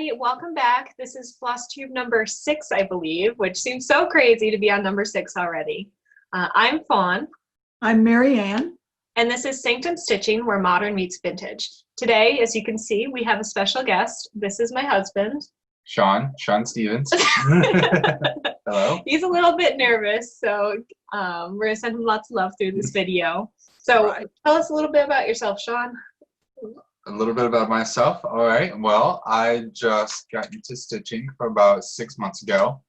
everybody. Welcome back. This is FlossTube number 6, I believe, which seems so crazy to be on number 6 already. I'm Fawn. I'm Marianne. And this is Sanctum Stitching, where modern meets vintage. Today, as you can see, we have a special guest. This is my husband. Sean Stevens. Hello. He's a little bit nervous, so we're going to send him lots of love through this video. So Tell us a little bit about yourself, Sean. A little bit about myself. All right. Well, I just got into stitching for about 6 months ago.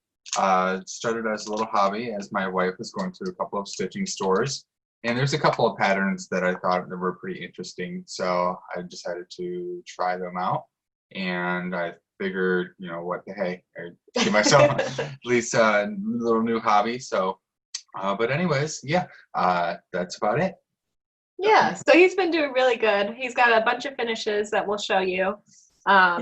Started as a little hobby as my wife was going to a couple of stitching stores. And there's a couple of patterns that I thought that were pretty interesting. So I decided to try them out. And I figured, you know, what the hey, I give myself at least a little new hobby. So, but anyways, yeah, that's about it. Yeah, so he's been doing really good. He's got a bunch of finishes that we'll show you.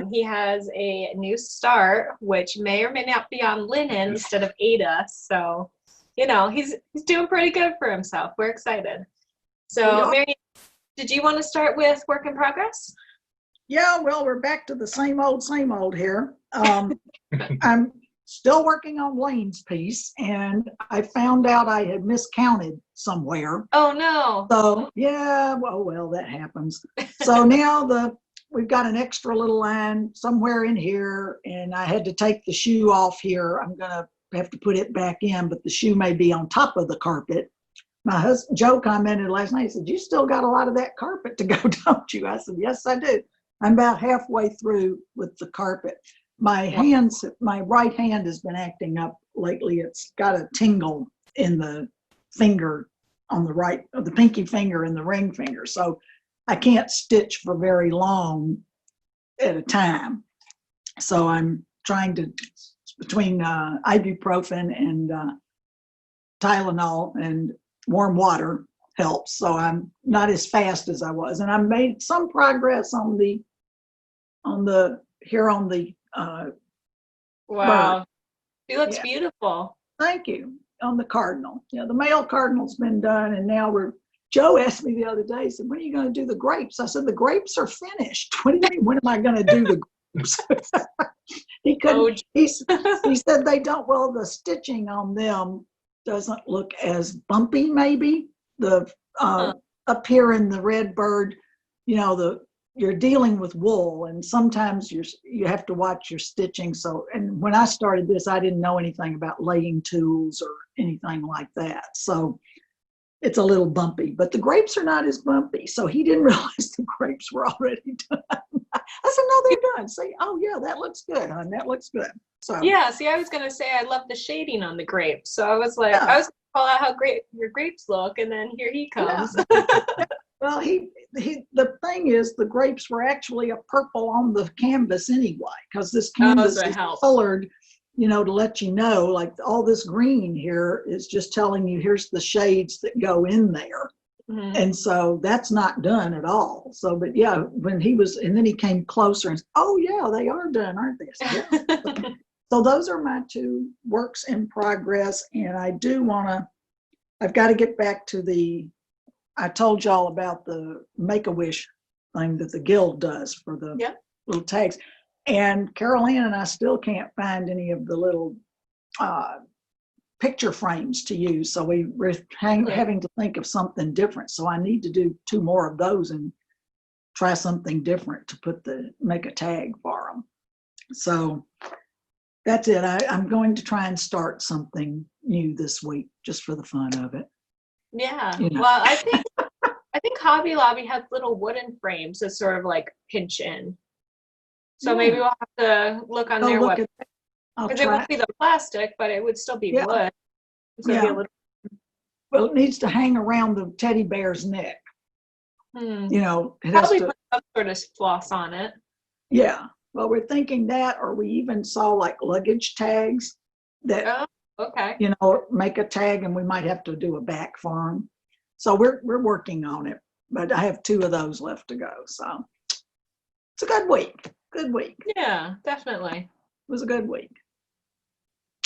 He has a new start, which may or may not be on linen instead of Ada. So, you know, he's doing pretty good for himself. We're excited. So, Marianne, did you want to start with work in progress? Yeah, well, we're back to the same old here. I'm still working on Lane's piece, and I found out I had miscounted somewhere. Oh no! So yeah, well, that happens. So now we've got an extra little line somewhere in here, and I had to take the shoe off here. I'm gonna have to put it back in, but the shoe may be on top of the carpet. My husband Joe commented last night. He said, "You still got a lot of that carpet to go, don't you?" I said, "Yes, I do. I'm about halfway through with the carpet." My right hand has been acting up lately. It's got a tingle in the finger on the right, of the pinky finger and the ring finger. So I can't stitch for very long at a time. So I'm trying to, between ibuprofen and Tylenol and warm water helps. So I'm not as fast as I was. And I made some progress on the wow, bird. He looks beautiful. Thank you. On the cardinal. Yeah, the male cardinal's been done, and now Joe asked me the other day, he said, "When are you going to do the grapes?" I said, "The grapes are finished. What do you mean, when am I going to do the grapes?" He couldn't, he said they don't, well, the stitching on them doesn't look as bumpy, maybe. Up here in the red bird, you know, you're dealing with wool, and sometimes you have to watch your stitching. So, and when I started this, I didn't know anything about laying tools or anything like that. So it's a little bumpy, but the grapes are not as bumpy. So he didn't realize the grapes were already done. I said, "No, they're done." Say, "Oh yeah, that looks good, hon. That looks good." So yeah, see, I was going to say I love the shading on the grapes. So I was like, I was going to call out how great your grapes look, and then here he comes. Yeah. Well, the thing is, the grapes were actually a purple on the canvas anyway, because this canvas is colored, you know, to let you know, like all this green here is just telling you here's the shades that go in there. Mm-hmm. And so that's not done at all. So, but yeah, and then he came closer and said, "Oh yeah, they are done, aren't they?" Said, yeah. So those are my 2 works in progress. And I do I've got to get back to I told y'all about the Make-A-Wish thing that the Guild does for the little tags. And Carol Ann and I still can't find any of the little picture frames to use. So we're having to think of something different. So I need to do 2 more of those and try something different to make a tag for them. So that's it. I'm going to try and start something new this week just for the fun of it. Yeah. You know. Well, I think Hobby Lobby has little wooden frames that sort of like pinch in. So maybe we'll have to look on their website. Because it won't be the plastic, but it would still be wood. So well, it needs to hang around the teddy bear's neck. You know, it probably put some sort of floss on it. Yeah. Well, we're thinking that, or we even saw like luggage tags that you know, make a tag, and we might have to do a back for them. So we're working on it, but I have 2 of those left to go. So it's a good week. Good week. Yeah, definitely. It was a good week.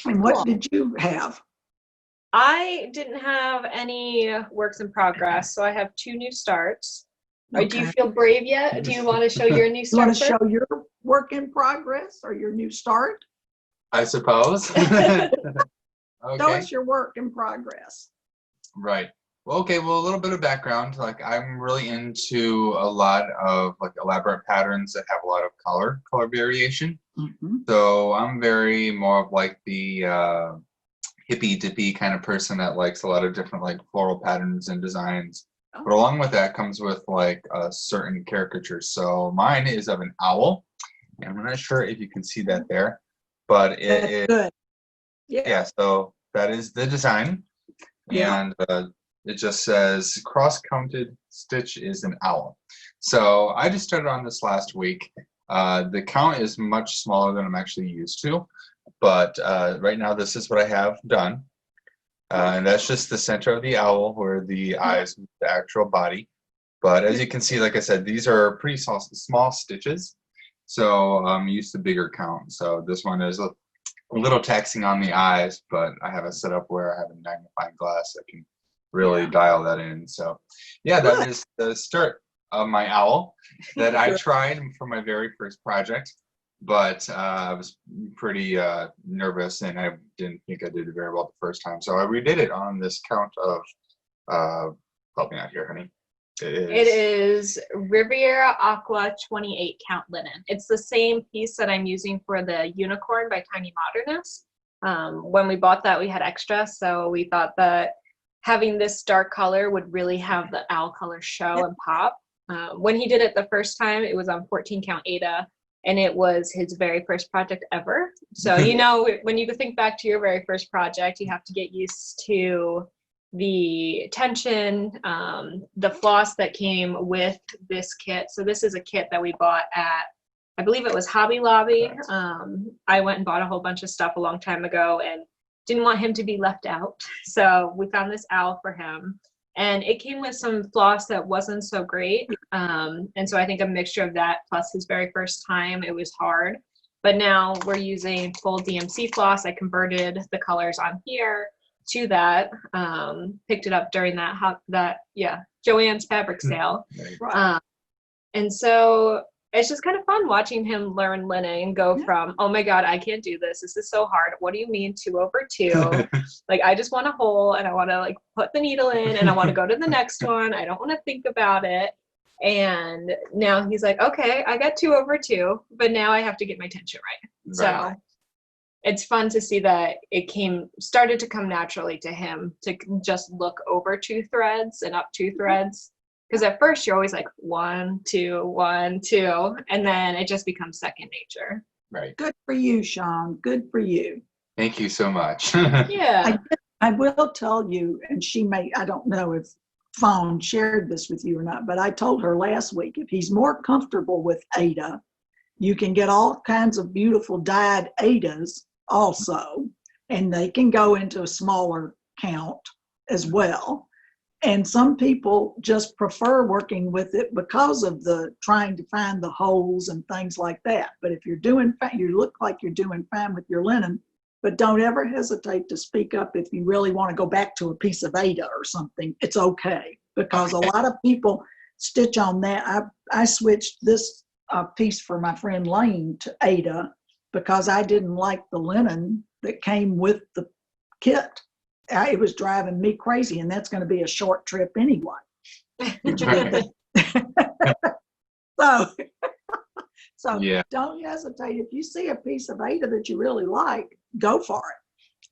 And what did you have? I didn't have any works in progress, so I have 2 new starts. Or do you feel brave yet? Do you want to show your new You start want to first? show your work in progress or your new start? I suppose. Show Okay. us your work in progress. Right. Well, okay. Well, a little bit of background. Like, I'm really into a lot of like elaborate patterns that have a lot of color variation. Mhm. So I'm very more of like the hippy dippy kind of person that likes a lot of different like floral patterns and designs. But along with that comes with like a certain caricature. So mine is of an owl, and I'm not sure if you can see that there, but it That's good. Yeah. yeah. So that is the design, Yeah. and it just says cross-counted stitch is an owl. So I just started on this last week. The count is much smaller than I'm actually used to, but right now this is what I have done. And that's just the center of the owl where the eyes meet the actual body. But as you can see, like I said, these are pretty small stitches. So I'm used to bigger count. So this one is a little taxing on the eyes, but I have it set up where I have a magnifying glass that can really dial that in. So yeah, that is the start of my owl that I tried for my very first project. But I was pretty nervous, and I didn't think I did it very well the first time. So I redid it on this count of, help me out here, honey. It is Riviera Aqua 28 count linen. It's the same piece that I'm using for the Unicorn by Tiny Modernist. When we bought that, we had extra, so we thought that having this dark color would really have the owl color show and pop. When he did it the first time, it was on 14 count Ada, and it was his very first project ever. So, you know, when you think back to your very first project, you have to get used to the tension, the floss that came with this kit. So this is a kit that we bought at, I believe it was Hobby Lobby. I went and bought a whole bunch of stuff a long time ago and didn't want him to be left out. So we found this owl for him. And it came with some floss that wasn't so great. And so I think a mixture of that plus his very first time, it was hard. But now we're using full DMC floss. I converted the colors on here to that. Picked it up during that Joann's fabric sale. And so it's just kind of fun watching him learn linen and go from, oh my God, I can't do this. This is so hard. What do you mean 2/2? Like, I just want a hole and I want to like put the needle in and I want to go to the next one. I don't want to think about it. And now he's like, okay, I got 2/2, but now I have to get my tension right. So it's fun to see that it started to come naturally to him to just look over 2 threads and up 2 threads. Because at first you're always like 1, 2, 1, 2, and then it just becomes second nature. Right. Good for you, Sean. Good for you. Thank you so much. Yeah. I will tell you, and I don't know if Fawn shared this with you or not, but I told her last week, if he's more comfortable with Ada, you can get all kinds of beautiful dyed Adas also, and they can go into a smaller count as well. And some people just prefer working with it because of the trying to find the holes and things like that. But if you're doing fine, you look like you're doing fine with your linen, but don't ever hesitate to speak up if you really want to go back to a piece of Ada or something. It's okay, because a lot of people stitch on that. I switched this piece for my friend Lane to Ada because I didn't like the linen that came with the kit. It was driving me crazy, and that's going to be a short trip anyway. Did you get that? So don't hesitate. If you see a piece of Ada that you really like, go for it.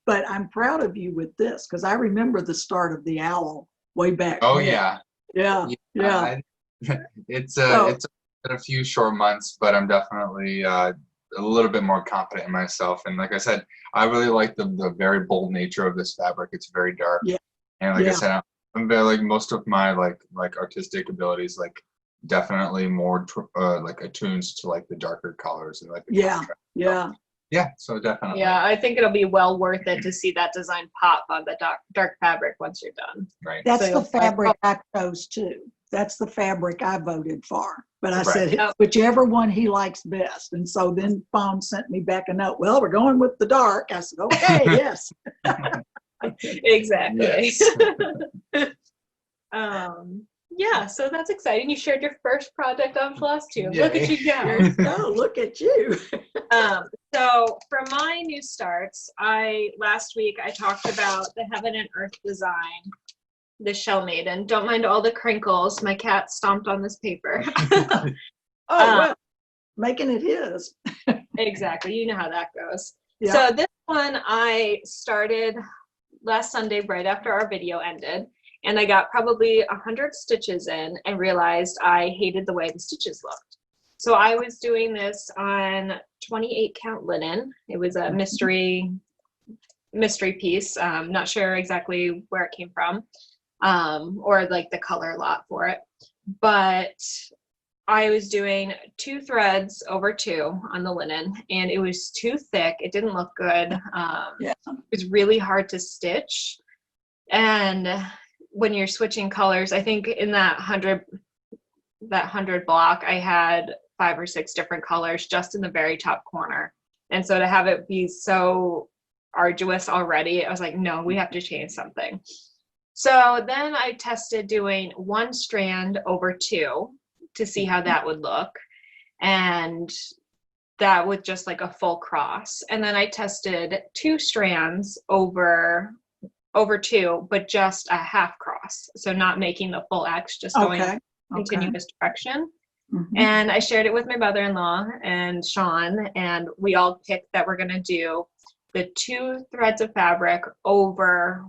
But I'm proud of you with this because I remember the start of the owl way back. Oh, then. yeah. It's been a few short months, but I'm definitely a little bit more confident in myself. And like I said, I really like the very bold nature of this fabric. It's very dark. Yeah. And like I said, I'm very, like, most of my like artistic abilities, like, definitely more like attuned to like the darker colors and like the contrast. So definitely. Yeah, I think it'll be well worth it to see that design pop on the dark fabric once you're done. Right. That's the fabric I chose too. That's the fabric I voted for. But I said, whichever one he likes best. And so then Fawn sent me back a note. Well, we're going with the dark. I said, okay, yes. Exactly. Yes. Yeah, so that's exciting. You shared your first project on FlossTube. Look at Yay. you go. There you go. Look at you. So for my new starts, last week I talked about the Heaven and Earth design, the shell maiden. Don't mind all the crinkles. My cat stomped on this paper. Oh, well, making it his. Exactly. You know how that goes. Yeah. So this one I started last Sunday right after our video ended, and I got probably 100 stitches in and realized I hated the way the stitches looked. So I was doing this on 28 count linen. It was a mystery piece. Not sure exactly where it came from, or like the color lot for it. But I was doing 2 threads over 2 on the linen, and it was too thick. It didn't look good. Yeah. It was really hard to stitch. And when you're switching colors, I think in that 100 block, I had 5 or 6 different colors just in the very top corner. And so to have it be so arduous already, I was like, no, we have to change something. So then I tested doing 1 strand over 2 to see how that would look. And that with just like a full cross. And then I tested 2 strands over 2, but just a half cross. So not making the full X, just going in continuous direction. Mm-hmm. And I shared it with my mother-in-law and Sean, and we all picked that we're gonna do the 2 threads of fabric over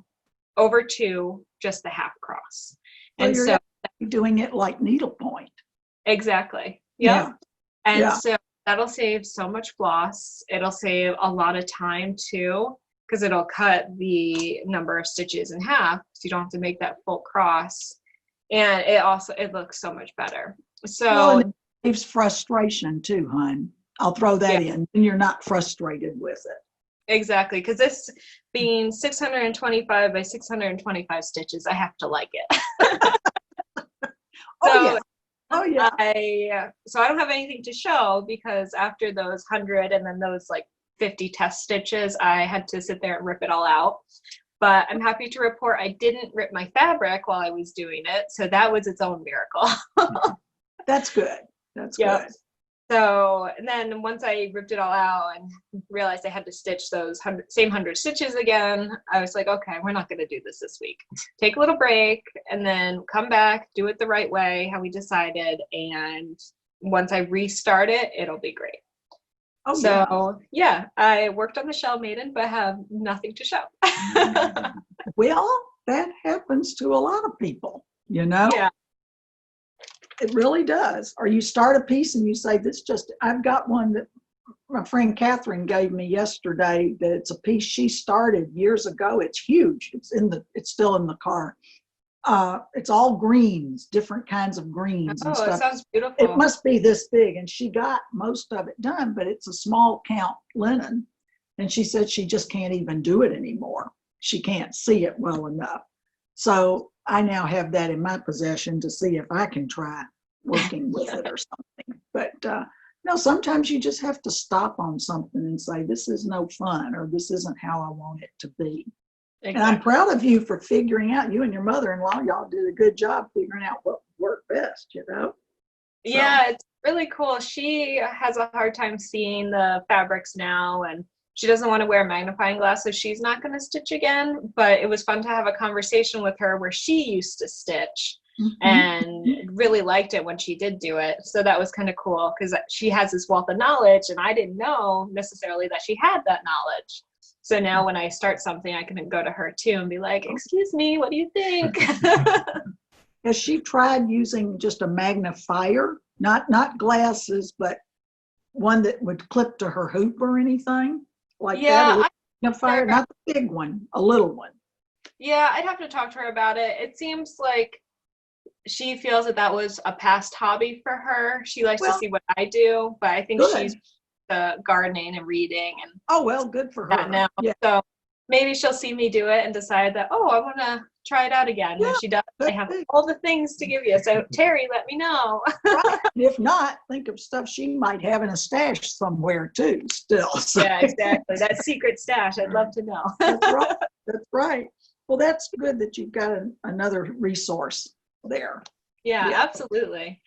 2, just the half cross. And you're so doing it like needlepoint. exactly. Yeah. And so that'll save so much floss. It'll save a lot of time too, because it'll cut the number of stitches in half, so you don't have to make that full cross. And it looks so much better. So well, and it saves frustration too, hon. I'll throw that in, and you're not frustrated with it. Exactly, because this being 625 by 625 stitches, I have to like it. Oh yeah. So I don't have anything to show, because after those 100 and then those like 50 test stitches, I had to sit there and rip it all out. But I'm happy to report I didn't rip my fabric while I was doing it, so that was its own miracle. That's good. That's good. So, and then once I ripped it all out and realized I had to stitch those same 100 stitches again, I was like, okay, we're not going to do this week. Take a little break and then come back, do it the right way, how we decided. And once I restart it, it'll be great. Oh, so, yeah, I worked on the shell maiden, but have nothing to show. Well, that happens to a lot of people, you know? Yeah. It really does. Or you start a piece and you say, I've got one that my friend Catherine gave me yesterday, that it's a piece she started years ago. It's huge. It's still in the car. It's all greens, different kinds of greens and stuff. It sounds beautiful. It must be this big, and she got most of it done, but it's a small count linen. And she said she just can't even do it anymore. She can't see it well enough. So I now have that in my possession to see if I can try working with it or something. But no, sometimes you just have to stop on something and say, this is no fun, or this isn't how I want it to be. Exactly. And I'm proud of you for figuring out, you and your mother-in-law, y'all did a good job figuring out what worked best, you know? Yeah, it's really cool. She has a hard time seeing the fabrics now, and she doesn't want to wear a magnifying glass, so she's not going to stitch again. But it was fun to have a conversation with her where she used to stitch and really liked it when she did do it. So that was kind of cool, because she has this wealth of knowledge, and I didn't know necessarily that she had that knowledge. So now when I start something, I can go to her too and be like, excuse me, what do you think? Has she tried using just a magnifier? Not glasses, but one that would clip to her hoop or anything like that? Magnifier, not the big one, a little one. Yeah, I'd have to talk to her about it. It seems like she feels that was a past hobby for her. She likes to see what I do, but I think she's gardening and reading and good for her now. Yeah. So maybe she'll see me do it and decide that, I want to try it out again. When she does, I have all the things to give you. So Terry, let me know. Right. If not, think of stuff she might have in a stash somewhere too still. So. Yeah, exactly. That secret stash. I'd love to know. That's right. That's right. Well, that's good that you've got another resource there. Yeah, Yeah. absolutely.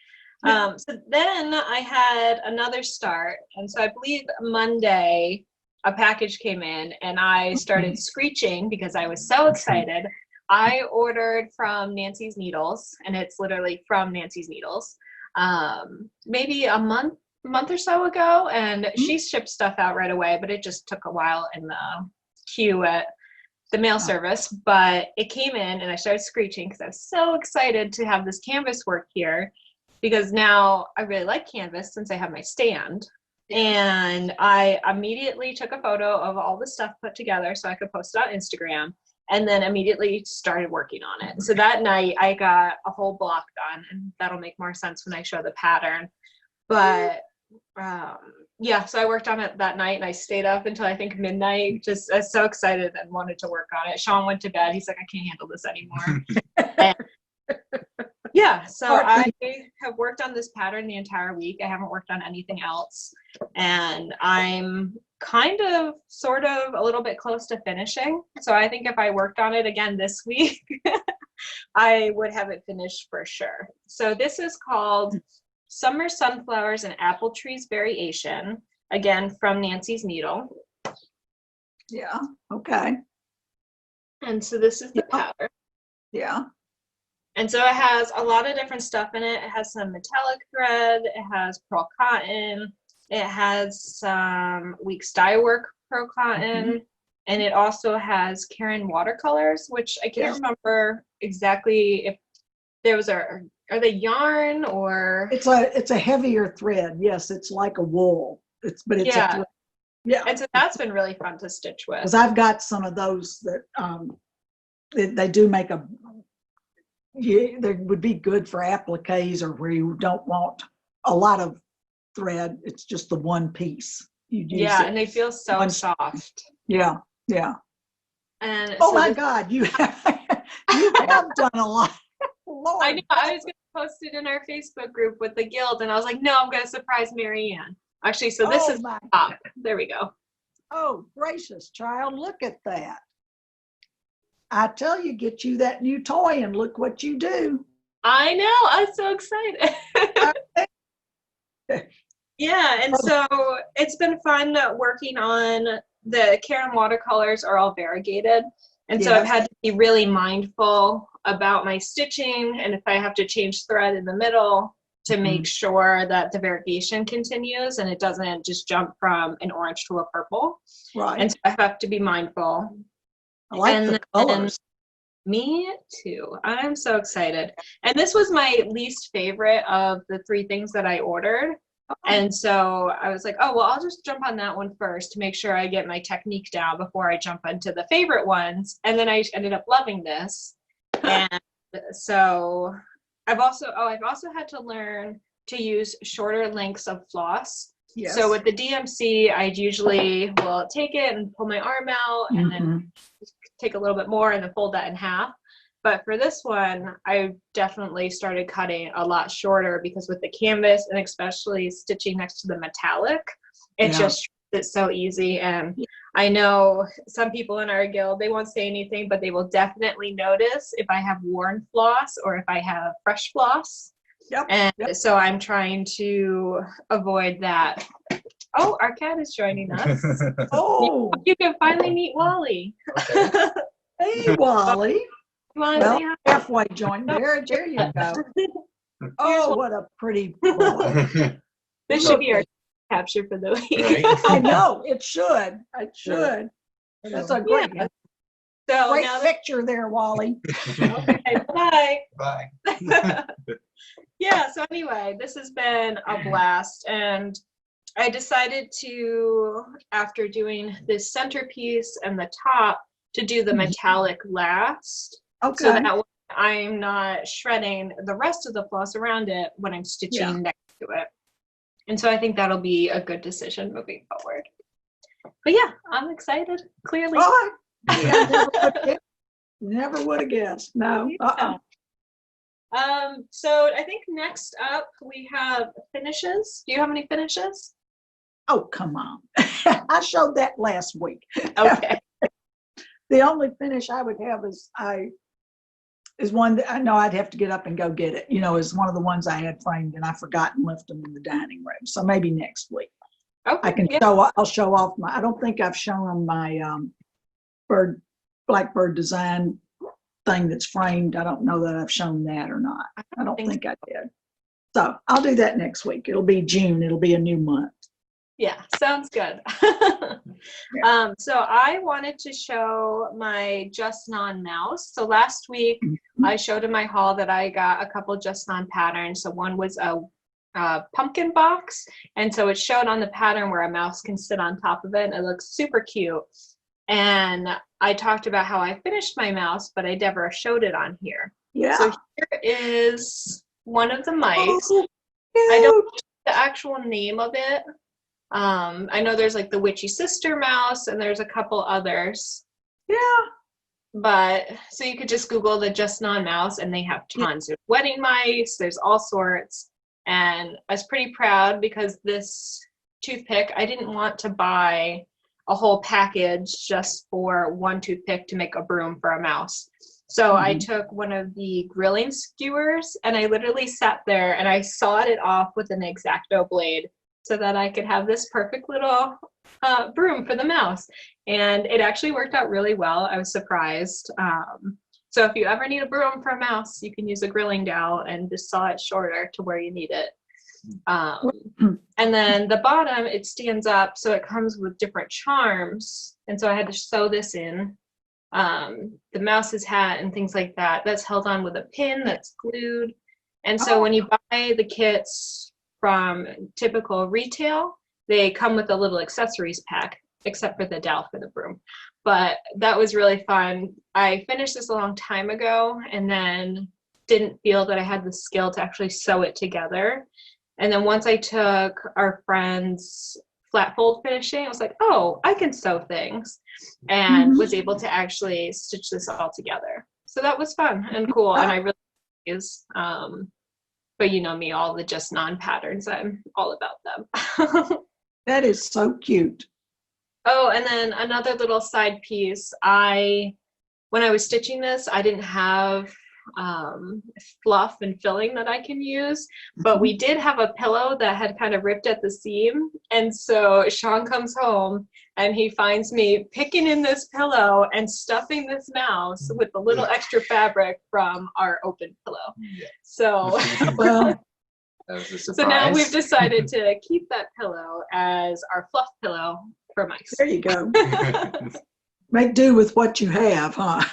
So then I had another start. And so I believe Monday, a package came in and I started screeching because I was so excited. I ordered from Nancy's Needles, and it's literally from Nancy's Needles, maybe a month or so ago. And she shipped stuff out right away, but it just took a while in the queue at the mail service. But it came in and I started screeching because I was so excited to have this canvas work here, because now I really like canvas since I have my stand. And I immediately took a photo of all the stuff put together so I could post it on Instagram, and then immediately started working on it. So that night I got a whole block done, and that'll make more sense when I show the pattern. But yeah, so I worked on it that night and I stayed up until I think midnight, just so excited and wanted to work on it. Sean went to bed. He's like, I can't handle this anymore. And yeah, so I have worked on this pattern the entire week. I haven't worked on anything else. And I'm kind of, sort of, a little bit close to finishing. So I think if I worked on it again this week, I would have it finished for sure. So this is called Summer Sunflowers and Apple Trees Variation, again from Nancy's Needle. Yeah, okay. And so this is the pattern. Yeah. And so it has a lot of different stuff in it. It has some metallic thread, it has pearl cotton, it has some Weeks Dye Work pearl cotton, and it also has Karen watercolors, which I can't remember exactly if there was are they yarn or it's a heavier thread. Yes, it's like a wool. It's a thread. Yeah. And so that's been really fun to stitch with. Because I've got some of those that they do make they would be good for appliques, or where you don't want a lot of thread. It's just the one piece. And they feel so soft. Yeah, yeah. And oh my God, you have done a lot. Lord. I know. I was going to post it in our Facebook group with the guild, and I was like, no, I'm going to surprise Marianne. Actually, so this is the top. There we go. Oh, gracious, child, look at that. I tell you, get you that new toy and look what you do. I know. I'm so excited. Yeah, and so it's been fun working on the Karen watercolors are all variegated. And so I've had to be really mindful about my stitching, and if I have to change thread in the middle to make sure that the variegation continues and it doesn't just jump from an orange to a purple. Right. And so I have to be mindful. I like the colors. Me too. I'm so excited. And this was my least favorite of the 3 things that I ordered. And so I was like, oh, well, I'll just jump on that one first to make sure I get my technique down before I jump into the favorite ones. And then I ended up loving this. And so I've also had to learn to use shorter lengths of floss. Yes. So with the DMC, I'd usually will take it and pull my arm out and then take a little bit more and then fold that in half. But for this one, I definitely started cutting a lot shorter, because with the canvas and especially stitching next to the metallic, it's so easy. And I know some people in our guild, they won't say anything, but they will definitely notice if I have worn floss or if I have fresh floss. So I'm trying to avoid that. Oh, our cat is joining us. Oh, you can finally meet Wally. Okay. Hey, Wally. Well, halfway joined there. There you go. Oh, what a pretty boy. This should be our capture for the week. Right. I know, it should. It should. That's a great, great picture there, Wally. Okay, bye. Bye. Yeah, so anyway, this has been a blast. And I decided to, after doing this centerpiece and the top, to do the metallic last. Okay. So that I'm not shredding the rest of the floss around it when I'm stitching next to it. And so I think that'll be a good decision moving forward. But yeah, I'm excited, clearly. Oh, never would have guessed. No. So I think next up we have finishes. Do you have any finishes? Oh, come on. I showed that last week. Okay. The only finish I would have is is one that I know I'd have to get up and go get it. You know, is one of the ones I had framed and I forgot and left them in the dining room. So maybe next week. Okay, I can I'll show off I don't think I've shown them my blackbird design thing that's framed. I don't know that I've shown that or not. I don't think I did. So I'll do that next week. It'll be June. It'll be a new month. Yeah, sounds good. So I wanted to show my Just Non mouse. So last week I showed in my haul that I got a couple Just Non patterns. So one was a pumpkin box, and so it showed on the pattern where a mouse can sit on top of it, and it looks super cute. And I talked about how I finished my mouse, but I never showed it on here. Yeah. So here is one of the mice. Oh, I don't know the actual name of it. I know there's like the Witchy Sister mouse, and there's a couple others. Yeah. But so you could just Google the Just Non mouse, and they have tons. There's wedding mice, there's all sorts. And I was pretty proud because this toothpick, I didn't want to buy a whole package just for one toothpick to make a broom for a mouse. So I took one of the grilling skewers, and I literally sat there and I sawed it off with an X-Acto blade so that I could have this perfect little broom for the mouse. And it actually worked out really well. I was surprised. So if you ever need a broom for a mouse, you can use a grilling dowel and just saw it shorter to where you need it. And then the bottom, it stands up, so it comes with different charms. And so I had to sew this in. The mouse's hat and things like that. That's held on with a pin that's glued. And so when you buy the kits from typical retail, they come with a little accessories pack, except for the dowel for the broom. But that was really fun. I finished this a long time ago and then didn't feel that I had the skill to actually sew it together. And then once I took our friend's flat fold finishing, I was like, oh, I can sew things, and was able to actually stitch this all together. So that was fun and cool. And I really use, but you know me, all the Just Non patterns, I'm all about them. That is so cute. Oh, and then another little side piece. When I was stitching this, I didn't have fluff and filling that I can use, but we did have a pillow that had kind of ripped at the seam. And so Sean comes home and he finds me picking in this pillow and stuffing this mouse with a little extra fabric from our open pillow. Yeah. So, That was a surprise. So now we've decided to keep that pillow as our fluff pillow for mice. There you go. Make do with what you have, huh?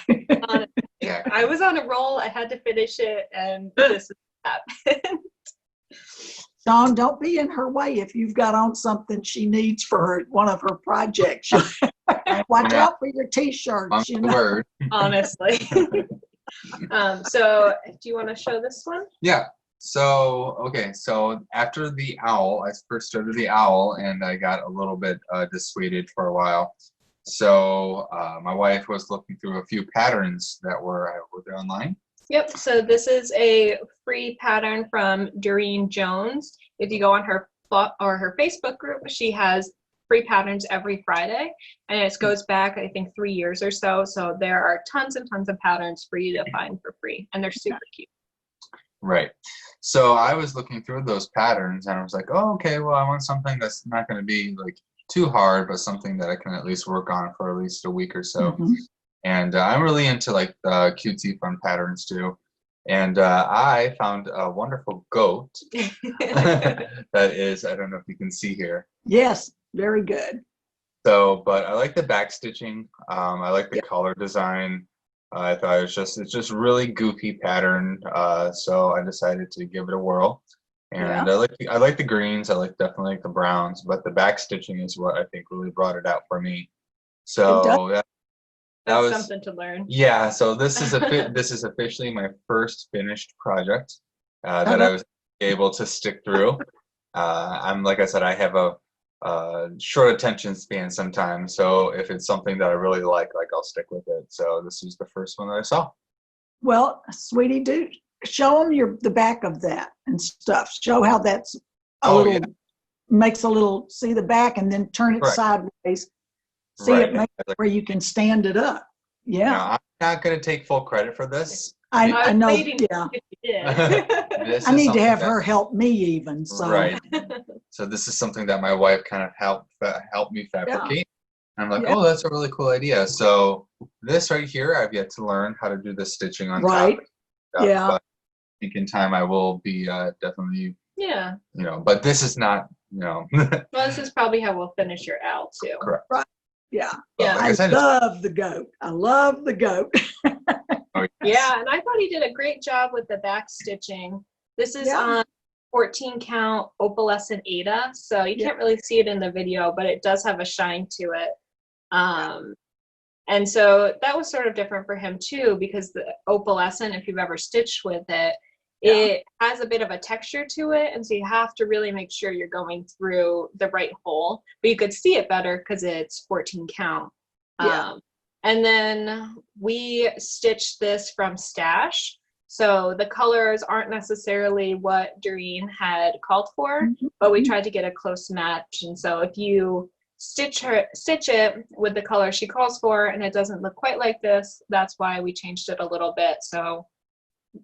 Yeah. I was on a roll. I had to finish it, and this happened. Dawn, don't be in her way if you've got on something she needs for one of her projects. Watch out for your T-shirts. You know? Word. Honestly. So, do you want to show this one? Yeah. So, okay. So after the owl, I first started the owl, and I got a little bit dissuaded for a while. So my wife was looking through a few patterns that were online. Yep. So this is a free pattern from Doreen Jones. If you go on her Facebook group, she has free patterns every Friday, and it goes back, I think, 3 years or so. So there are tons and tons of patterns for you to find for free, and they're super cute. Right. So I was looking through those patterns, and I was like, oh, okay, well, I want something that's not going to be like too hard, but something that I can at least work on for at least a week or so. And I'm really into like the cutesy fun patterns too. And I found a wonderful goat that is, I don't know if you can see here. Yes, very good. So, but I like the back stitching. I like the color design. I thought it's just really goofy pattern. So I decided to give it a whirl. And I like the greens. I definitely like the browns, but the back stitching is what I think really brought it out for me. So that was something to learn. Yeah. So this is officially my first finished project that I was able to stick through. Like I said, I have a short attention span sometimes. So if it's something that I really like I'll stick with it. So this was the first one that I saw. Well, sweetie, show them the back of that and stuff. Show how that's makes a little, see the back and then turn it sideways. See it make where you can stand it up. Yeah. Now, I'm not going to take full credit for this. I was know, waiting yeah. if you did. This I is need to something have that- her help me even, so. Right. So this is something that my wife kind of helped me fabricate. And I'm like, Yeah. oh, that's a really cool idea. So this right here, I've yet to learn how to do the stitching on Right. top. Stuff, Yeah. but I think in time I will be definitely, Yeah. you know, but this is not, you know. Well, this is probably how we'll finish your owl too. Correct. Yeah. But Yeah. like I I said, it's, love the goat. I love the goat. oh, yes. Yeah, and I thought he did a great job with the back stitching. This is Yeah. on 14 count opalescent Ada, so you Yeah. can't really see it in the video, but it does have a shine to it. And so that was sort of different for him too, because the opalescent, if you've ever stitched with it, it has a bit of a texture to it, and so you have to really make sure you're going through the right hole, but you could see it better because it's 14 count. Yeah. And then we stitched this from stash, so the colors aren't necessarily what Doreen had called for, but we tried to get a close match. And so if you stitch it with the color she calls for and it doesn't look quite like this, that's why we changed it a little bit. So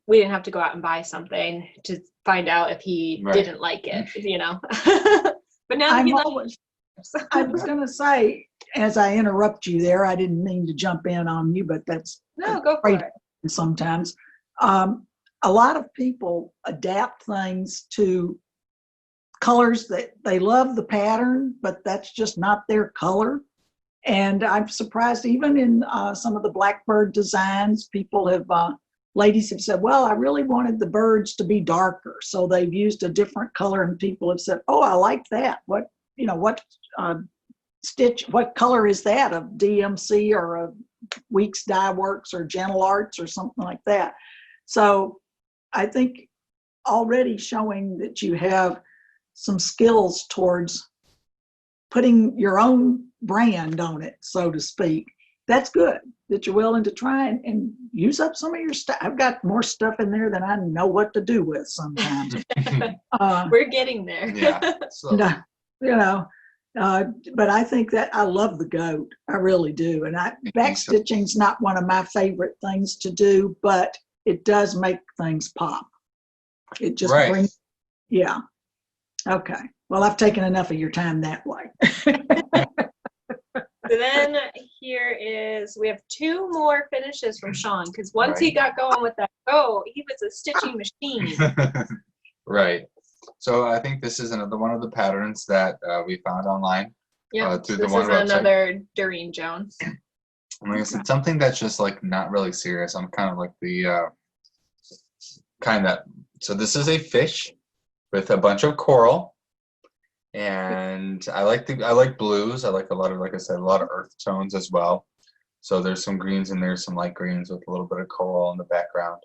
we didn't have to go out and buy something to find out if he Right. didn't like it, you know. But now that I'm he always, likes I was going to say, as I interrupt you there, I didn't mean to jump in on you, but that's no, go for great it. sometimes. A lot of people adapt things to colors that they love the pattern, but that's just not their color. And I'm surprised even in some of the Blackbird designs, people have, ladies have said, well, I really wanted the birds to be darker. So they've used a different color and people have said, oh, I like that. What stitch, what color is that? A DMC or a Weeks Dye Works or Gentle Arts or something like that. So I think already showing that you have some skills towards putting your own brand on it, so to speak. That's good that you're willing to try and use up some of your stuff. I've got more stuff in there than I know what to do with sometimes. We're getting there. Yeah. So But I think that I love the goat. I really do. And back stitching's not one of my favorite things to do, but it does make things pop. It just brings, yeah. Okay. Well, I've taken enough of your time that way. So then we have two more finishes from Sean, because once he got going with that he was a stitching machine. Right. So I think this is another one of the patterns that we found online. Yeah, through this the one is website. Another Doreen Jones. And like I said, something that's just like not really serious. I'm kind of like the kind that. So this is a fish with a bunch of coral, and I like blues. I like a lot of, like I said, a lot of earth tones as well. So there's some greens in there, some light greens with a little bit of coral in the background.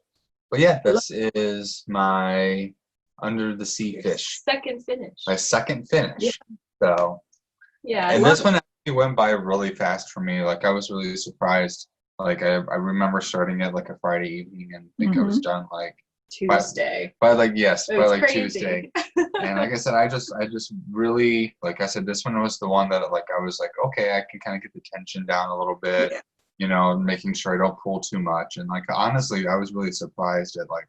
But yeah, this is my under the sea fish. Second finish. My second finish. Yeah. So yeah, and this one actually went by really fast for me. Like I was really surprised. Like I remember starting it like a Friday evening and think I was done like Tuesday. by like crazy. Tuesday. And like I said, I just really, like I said, this one was the one that like I was like, okay, I can kind of get the tension down a little bit, you know, making sure I don't pull too much. And like honestly, I was really surprised at like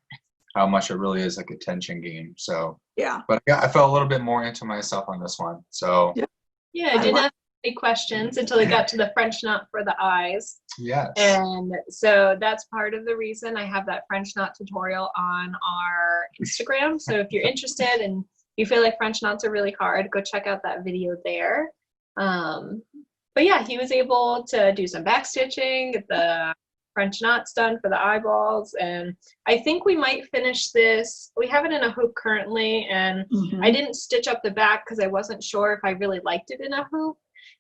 how much it really is like a tension game. So but yeah, I felt a little bit more into myself on this one. So I didn't have any questions until I got to the French knot for the eyes. Yes. And so that's part of the reason I have that French knot tutorial on our Instagram. So if you're interested and you feel like French knots are really hard, go check out that video there. But yeah, he was able to do some back stitching, get the French knots done for the eyeballs, and I think we might finish this. We have it in a hoop currently, and I didn't stitch up the back because I wasn't sure if I really liked it in a hoop.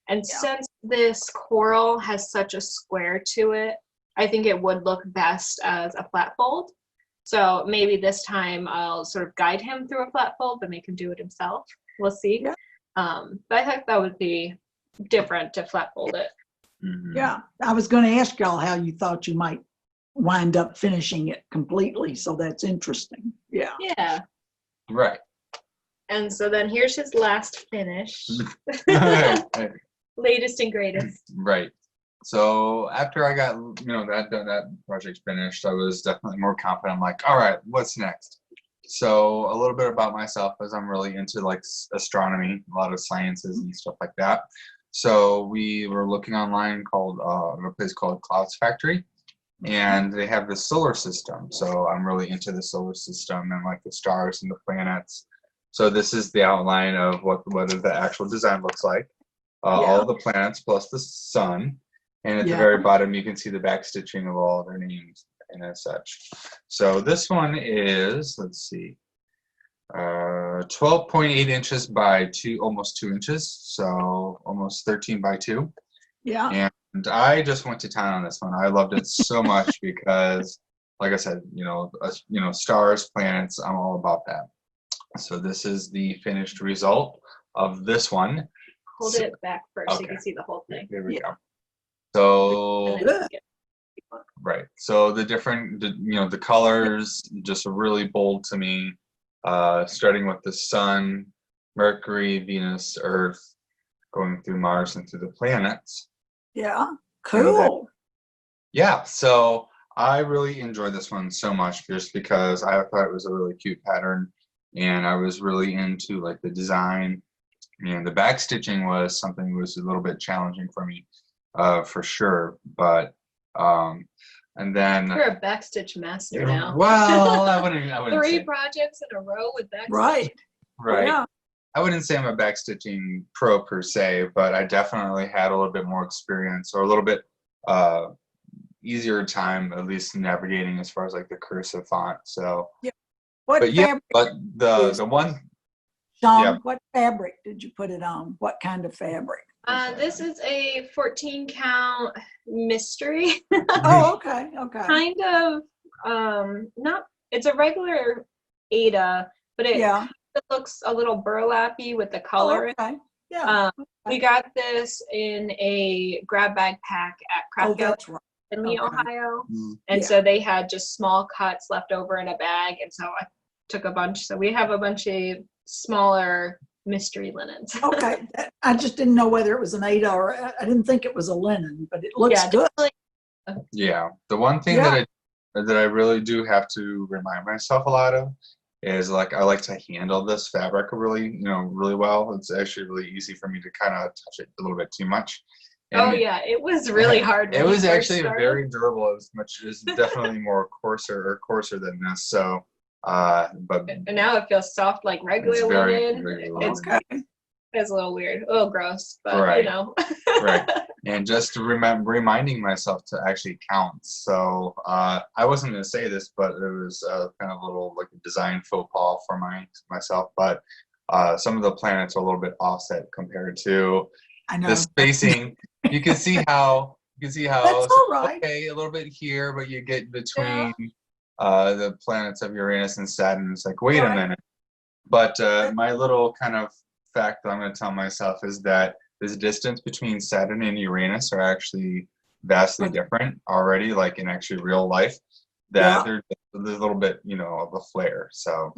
And since this coral has such a square to it, I think it would look best as a flat fold. So maybe this time I'll sort of guide him through a flat fold, but make him do it himself. We'll see. Yeah. But I think that would be different to flat fold it. Yeah, I was going to ask y'all how you thought you might wind up finishing it completely. So that's interesting. Yeah. Yeah. Right. And so then here's his last finish. Latest and greatest. Right. So after I got, that project finished, I was definitely more confident. I'm like, all right, what's next? So a little bit about myself, as I'm really into like astronomy, a lot of sciences and stuff like that. So we were looking online called a place called Clouds Factory, and they have the solar system. So I'm really into the solar system and like the stars and the planets. So this is the outline of what the actual design looks like. All the planets plus the sun. And at the very bottom, you can see the back stitching of all their names and as such. So this one is, let's see, 12.8 inches by almost 2 inches. So almost 13 by 2. Yeah. And I just went to town on this one. I loved it so much because, like I said, stars, planets, I'm all about that. So this is the finished result of this one. Hold it back first so you can see the whole thing. There we go. So, Good. right. So the different, the colors just are really bold to me. Starting with the sun, Mercury, Venus, Earth, going through Mars and through the planets. Yeah. Cool. Yeah. So I really enjoyed this one so much just because I thought it was a really cute pattern, and I was really into like the design, and the back stitching was something that was a little bit challenging for me. For sure, but and then you're a backstitch master now. Well, I wouldn't 3 say. projects in a row with backstitch. Right. Yeah. I wouldn't say I'm a backstitching pro per se, but I definitely had a little bit more experience, or a little bit easier time, at least navigating as far as like the cursive font. So What fabric? But the one. Sean, what fabric did you put it on? What kind of fabric? This is a 14 count mystery. Oh, okay. Kind of, not, it's a regular Ada, but it kind of looks a little burlappy with the color. Oh, okay. Yeah. We got this in a grab bag pack at Craft Gallery in Lee, Ohio. And so they had just small cuts left over in a bag. And so I took a bunch. So we have a bunch of smaller mystery linens. Okay. I just didn't know whether it was an Ada or I didn't think it was a linen, but it looks good. Yeah. The one thing that I really do have to remind myself a lot of is like I like to handle this fabric really well. It's actually really easy for me to kind of touch it a little bit too much. And it was really hard. It was actually very durable, as much as definitely more coarser than this. So but and now it feels soft like regular linen. It's a little weird, a little gross, but right. And just to reminding myself to actually count. So I wasn't going to say this, but it was kind of a little like a design faux pas for myself. But some of the planets are a little bit offset compared to the spacing. You can see how that's all right. Okay, a little bit here, but you get between the planets of Uranus and Saturn. It's like, wait a minute. But my little kind of fact that I'm going to tell myself is that the distance between Saturn and Uranus are actually vastly different already, like in actually real life. That there's a little bit, of a flare. So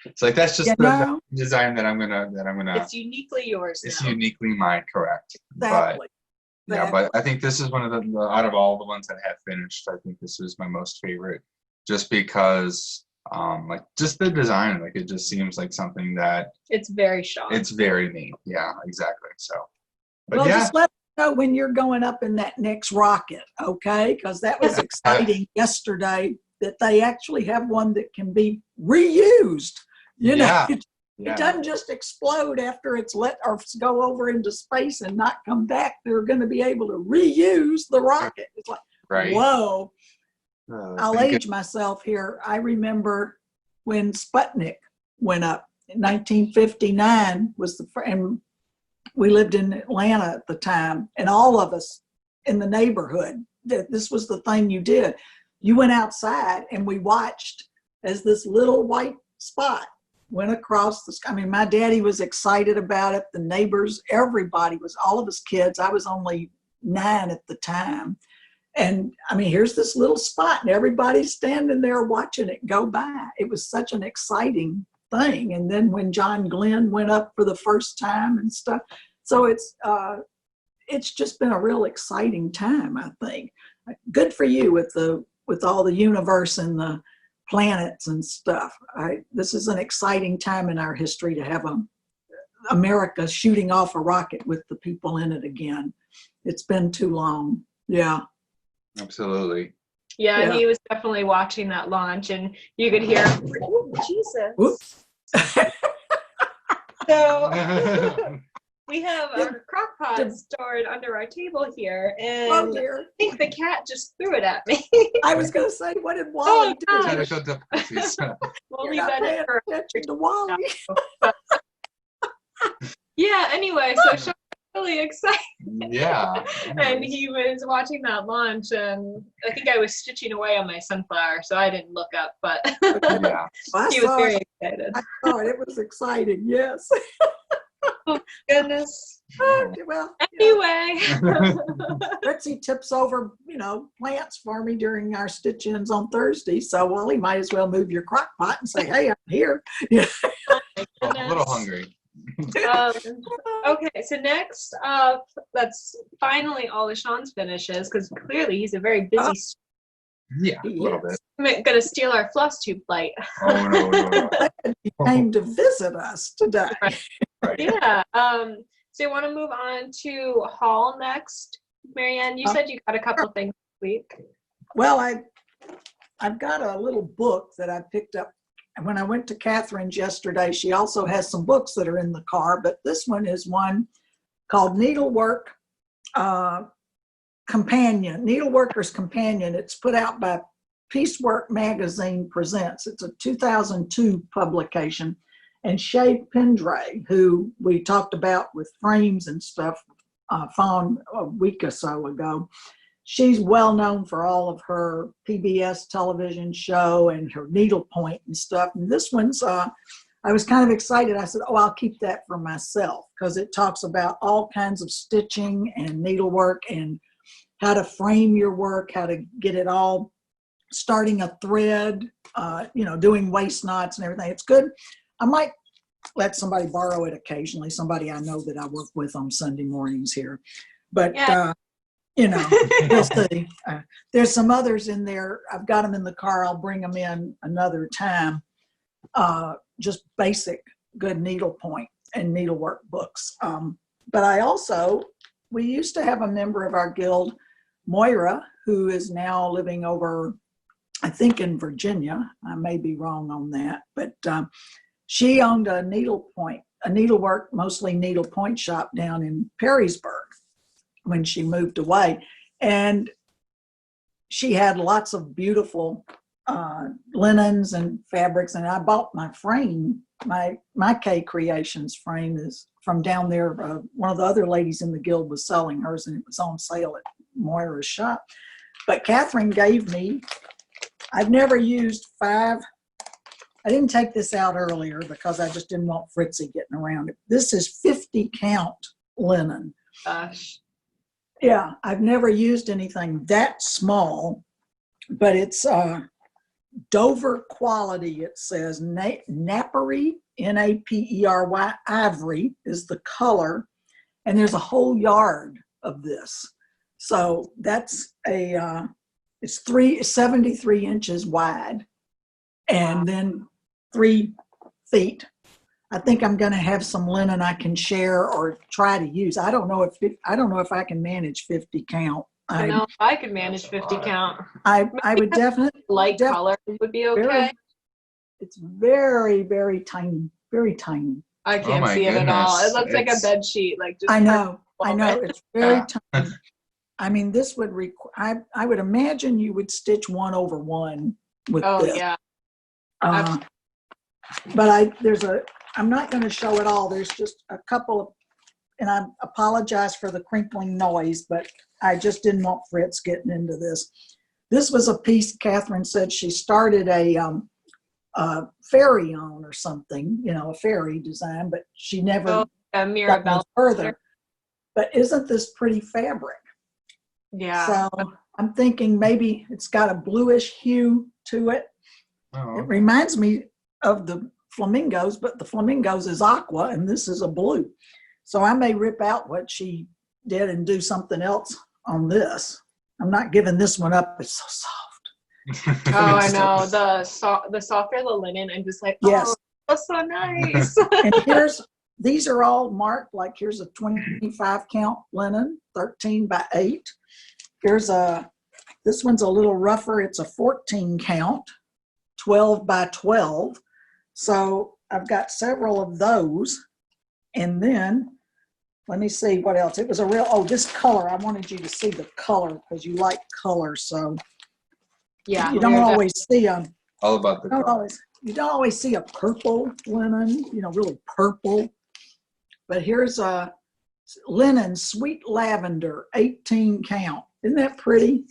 it's like that's just the design that I'm gonna. It's uniquely yours. It's uniquely mine, correct? Exactly. But I think this is one of the out of all the ones that have finished, I think this is my most favorite, just because like just the design, like it just seems like something that it's very sharp. It's very neat. Yeah, exactly. So, but just let me know when you're going up in that next rocket, okay? Because that was exciting yesterday that they actually have one that can be reused. It doesn't just explode after it's let or go over into space and not come back. They're going to be able to reuse the rocket. It's like, whoa. I'll age myself here. I remember when Sputnik went up in 1959 and we lived in Atlanta at the time, and all of us in the neighborhood, this was the thing you did. You went outside and we watched as this little white spot went across the sky. I mean, my daddy was excited about it. The neighbors, everybody was, all of us kids. I was only 9 at the time. And I mean, here's this little spot and everybody's standing there watching it go by. It was such an exciting thing. And then when John Glenn went up for the first time and stuff. So it's just been a real exciting time, I think. Good for you with all the universe and the planets and stuff. This is an exciting time in our history to have America shooting off a rocket with the people in it again. It's been too long. Yeah. Absolutely. Yeah, he was definitely watching that launch, and you could hear him. Oh, Jesus. So we have our crock pot stored under our table here, and I think the cat just threw it at me. I was going to say, what did Wally do? Technical difficulties. We'll leave that in for to Wally. Yeah, anyway, so Sean's really excited. Yeah. And he was watching that launch, and I think I was stitching away on my sunflower, so I didn't look up, but Yeah. he was very excited. I saw it. It was exciting, yes. Oh, goodness. Well, Anyway. Fritzy tips over, plants for me during our stitch-ins on Thursday, so Wally might as well move your crock pot and say, hey, I'm here. Yeah. A little hungry. Okay, so next up, that's finally all of Sean's finishes, because clearly he's a very busy. Yeah, a little bit. I'm gonna steal our FlossTube light. Oh no. He came to visit us today. Right. Yeah. So you want to move on to haul next, Marianne? You said you got a couple things this week. Well, I've got a little book that I picked up when I went to Catherine's yesterday. She also has some books that are in the car, but this one is one called Needlework Companion, Needleworker's Companion. It's put out by Piecework Magazine Presents. It's a 2002 publication. And Shay Pendray, who we talked about with frames and stuff, found a week or so ago. She's well known for all of her PBS television show and her needlepoint and stuff. And this one's, I was kind of excited. I said, I'll keep that for myself, because it talks about all kinds of stitching and needlework and how to frame your work, how to get it all, starting a thread, doing waist knots and everything. It's good. I might let somebody borrow it occasionally, somebody I know that I work with on Sunday mornings here. But, we'll see. There's some others in there. I've got them in the car. I'll bring them in another time. Just basic good needlepoint and needlework books. But we used to have a member of our guild, Moira, who is now living over, I think, in Virginia. I may be wrong on that, but she owned a needlework, mostly needlepoint shop down in Perrysburg when she moved away. And she had lots of beautiful linens and fabrics. And I bought my frame, my K Creations frame is from down there. One of the other ladies in the guild was selling hers, and it was on sale at Moira's shop. But Catherine gave me, I've never used 5. I didn't take this out earlier because I just didn't want Fritzy getting around it. This is 50 count linen. Gosh. Yeah, I've never used anything that small, but it's Dover quality. It says Napery, Napery, ivory is the color, and there's a whole yard of this. So that's it's 73 inches wide, and then 3 feet. I think I'm going to have some linen I can share or try to use. I don't know if I can manage 50 count. I know if I could manage 50 count. I would definitely light color would be okay. It's very, very tiny, very tiny. I can't see it at all. It looks like a bed sheet. I know. It's very tiny. I mean, this would require. I would imagine you would stitch 1 over 1 with this. Oh yeah. But I'm not going to show it all. There's just a couple of, and I apologize for the crinkling noise, but I just didn't want Fritz getting into this. This was a piece Catherine said she started a fairy on or something, a fairy design, but she never got no further. But isn't this pretty fabric? Yeah. So I'm thinking maybe it's got a bluish hue to it. Oh. It reminds me of the flamingos, but the flamingos is aqua and this is a blue. So I may rip out what she did and do something else on this. I'm not giving this one up. It's so soft. Oh, I know. The softer the linen, I'm just like, oh, Yes. that's so nice. And these are all marked, like here's a 25 count linen, 13 by 8. This one's a little rougher. It's a 14 count, 12 by 12. So I've got several of those. And then, let me see what else. It was this color. I wanted you to see the color because you like color. So Yeah. you don't always see them. All about the color. You don't always see a purple linen, really purple. But here's a linen sweet lavender, 18 count. Isn't that pretty?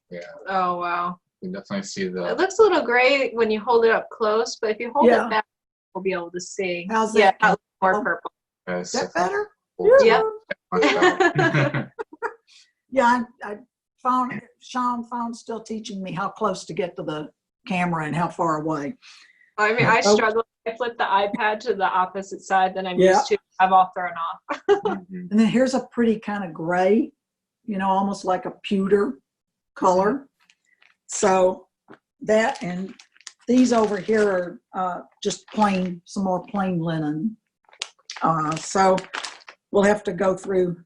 Yeah. Oh, wow. You definitely see the. It looks a little gray when you hold it up close, but if you hold it back, we'll be able to see. How's that? Yeah, more purple. Is that better? Yep. Yeah, I found Sean still teaching me how close to get to the camera and how far away. I mean, I struggle. I flip the iPad to the opposite side than I'm used to. I'm all thrown off. And then here's a pretty kind of gray, almost like a pewter color. So that, and these over here are just some more plain linen. So we'll have to go through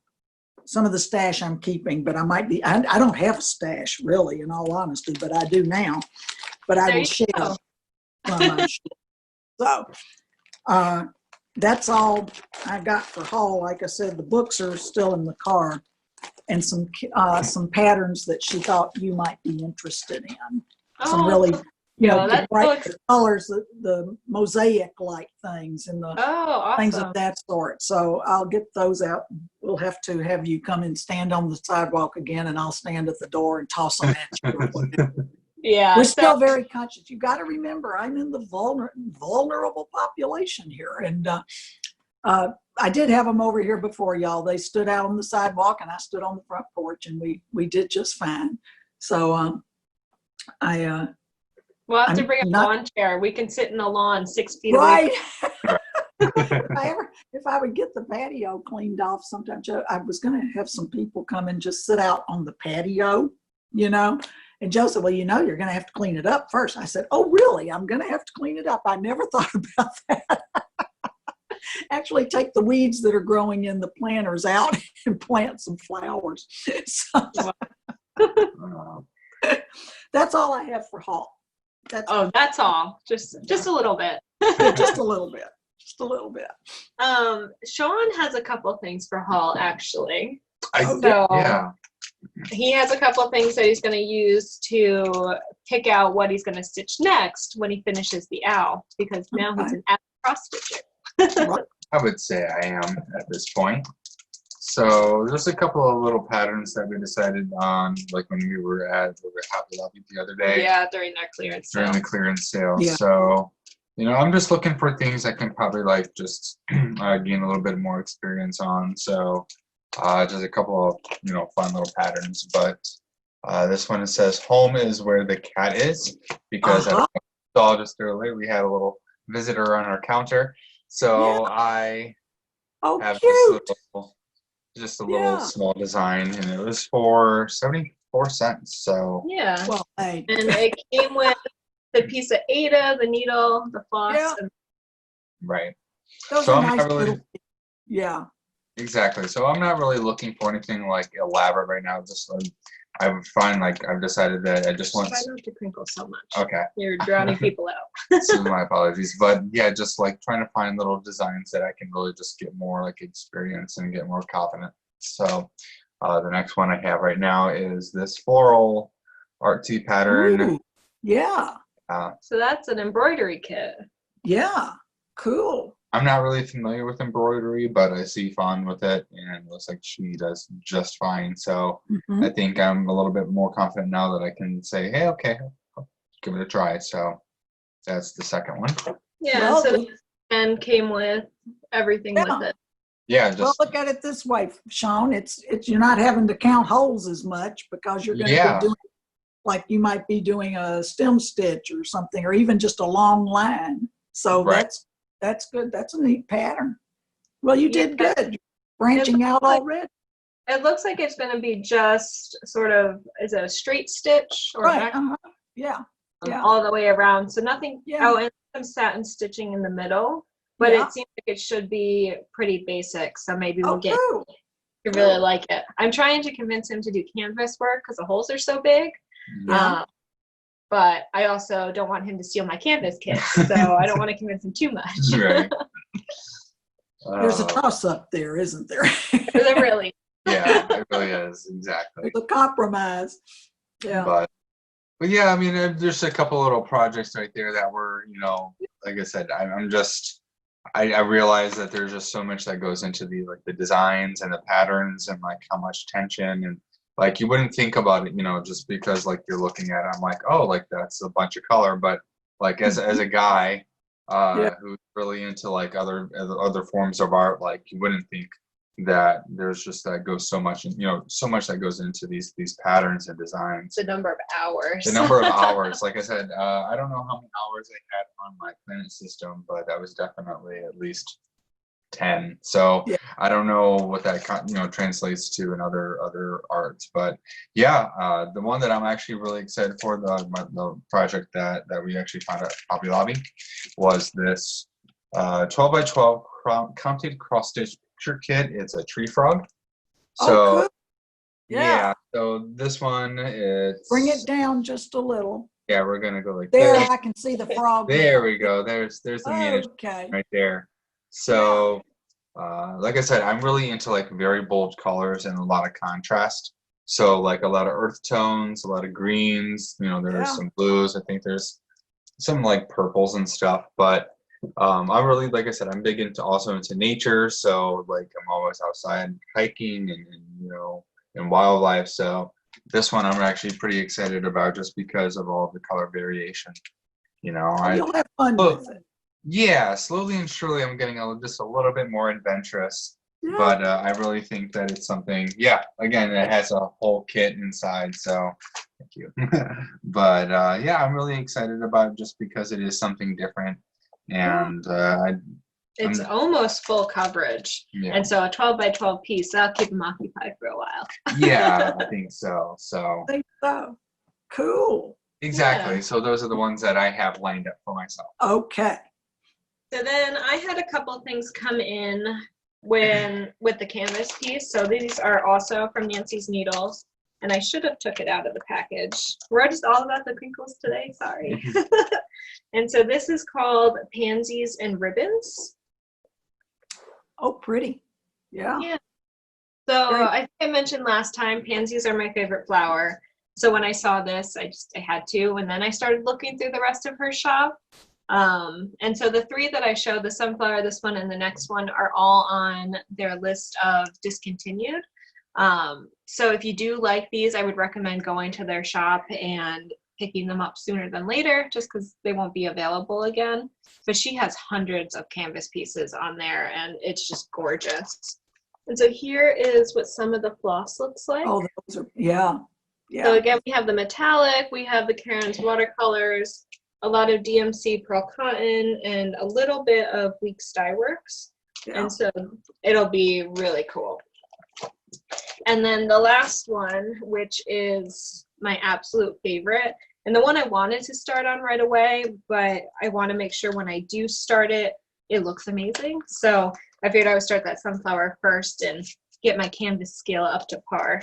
some of the stash I'm keeping, but I don't have a stash really, in all honesty, but I do now. But I will share. So that's all I got for haul. Like I said, the books are still in the car, and some patterns that she thought you might be interested in. Some really, the bright colors, the mosaic-like things, and the awesome. things of that sort. So I'll get those out. We'll have to have you come and stand on the sidewalk again, and I'll stand at the door and toss them at you. Or whatever. Yeah, we're still very conscious. You got to remember, I'm in the vulnerable population here, and I did have them over here before, y'all. They stood out on the sidewalk, and I stood on the front porch, and we did just fine. So we'll have to bring a lawn chair. We can sit in the lawn 6 feet right. away. If I would get the patio cleaned off sometime, I was going to have some people come and just sit out on the patio, And Joe said, well, you're going to have to clean it up first. I said, oh, really? I'm going to have to clean it up. I never thought about that. Actually take the weeds that are growing in the planters out and plant some flowers. So, that's all I have for haul. That's all. Just a little bit. Just a little bit. Just a little bit. Sean has a couple things for haul, actually. Yeah. He has a couple of things that he's going to use to pick out what he's going to stitch next when he finishes the owl, because now he's an owl cross stitcher. I would say I am at this point. So there's a couple of little patterns that we decided on, like when we were at Hobby Lobby the other day. Yeah, during their clearance sale. During the clearance sale. Yeah. So, I'm just looking for things I can probably just gain a little bit more experience on. So just a couple of, fun little patterns. But this one, it says, home is where the cat is, because I saw just earlier we had a little visitor on our counter. So I have just a little small design, and it was for 74 cents. So yeah, and it came with the piece of Ada, the needle, the floss. Right. Those are nice little. Yeah. Exactly. So I'm not really looking for anything elaborate right now. Just I would find I've decided that I just want. Try not to crinkle so much. Okay. You're drowning people out. So my apologies, but yeah, just trying to find little designs that I can really just get more experience and get more confident. So the next one I have right now is this floral art tee pattern. Ooh, yeah. So that's an embroidery kit. Yeah. Cool. I'm not really familiar with embroidery, but I see Fawn with it, and it looks like she does just fine. So I think I'm a little bit more confident now that I can say, hey, okay, I'll give it a try. So that's the second one. Yeah, and came with everything with it. Yeah. Look at it this way, Sean. It's you're not having to count holes as much because you're going to be doing, you might be doing a stem stitch or something, or even just a long line. So that's good. That's a neat pattern. Well, you did good. Branching out already. It looks like it's going to be just sort of, is it a straight stitch or Right. back Yeah. Yeah. all the way around? So nothing. Yeah. Oh, and some satin stitching in the middle, but Yeah. it seems like it should be pretty basic. So maybe we'll Oh, get. cool. You really like it. I'm trying to convince him to do canvas work because the holes are so big. Yeah. But I also don't want him to steal my canvas kits, so I don't want to convince him too much. Right. There's a toss up there, isn't there? There really. Yeah, it really is, exactly. There's a compromise. Yeah. But yeah, I mean, there's a couple little projects right there that were, you know, like I said, I realize that there's just so much that goes into the designs and the patterns and like how much tension, and like you wouldn't think about it, you know, just because like you're looking at it, I'm like, oh, like that's a bunch of color, but like as a guy who's really into like other forms of art, like you wouldn't think that there's just that goes so much, you know, so much that goes into these patterns and designs. The number of hours. The number of hours, like I said, I don't know how many hours I had on my planet system, but that was definitely at least 10. So Yeah. I don't know what that translates to in other arts, but yeah, the one that I'm actually really excited for, the project that we actually found at Hobby Lobby, was this 12 by 12 counted cross stitch picture kit. It's a tree frog. So cool. yeah. So this one is. Bring it down just a little. Yeah, we're gonna go like there. this. I can see the frog. There we go. There's the miniature right there. So, like I said, I'm really into like very bold colors and a lot of contrast. So like a lot of earth tones, a lot of greens. You know, there's some blues. I think there's some like purples and stuff. But I'm really, like I said, I'm big into nature. So like I'm always outside hiking and you know, and wildlife. So this one I'm actually pretty excited about just because of all the color variation. You know, you'll have fun with it. Yeah, slowly and surely I'm getting just a little bit more adventurous. Yeah. But I really think that it's something, again, it has a whole kit inside, so thank you. But yeah, I'm really excited about it just because it is something different. And it's almost full coverage. Yeah. And so a 12 by 12 piece, that'll keep them occupied for a while. Yeah, I think so. I think so. Cool. Exactly. Yeah. So those are the ones that I have lined up for myself. Okay. So then I had a couple things come in with the canvas piece. So these are also from Nancy's Needles, and I should have took it out of the package. We're just all about the crinkles today, sorry. And so this is called Pansies and Ribbons. Oh, pretty. Yeah. Yeah. So I think I mentioned last time, pansies are my favorite flower. So when I saw this, I had to, and then I started looking through the rest of her shop. And so the three that I showed, the sunflower, this one, and the next one, are all on their list of discontinued. So if you do like these, I would recommend going to their shop and picking them up sooner than later, just because they won't be available again. But she has hundreds of canvas pieces on there, and it's just gorgeous. And so here is what some of the floss looks like. Oh, those are, yeah. So again, we have the metallic, we have the Karen's watercolors, a lot of DMC pearl cotton, and a little bit of Weeks Dye Works. Yeah. And so it'll be really cool. And then the last one, which is my absolute favorite, and the one I wanted to start on right away, but I want to make sure when I do start it, it looks amazing. So I figured I would start that sunflower first and get my canvas scale up to par.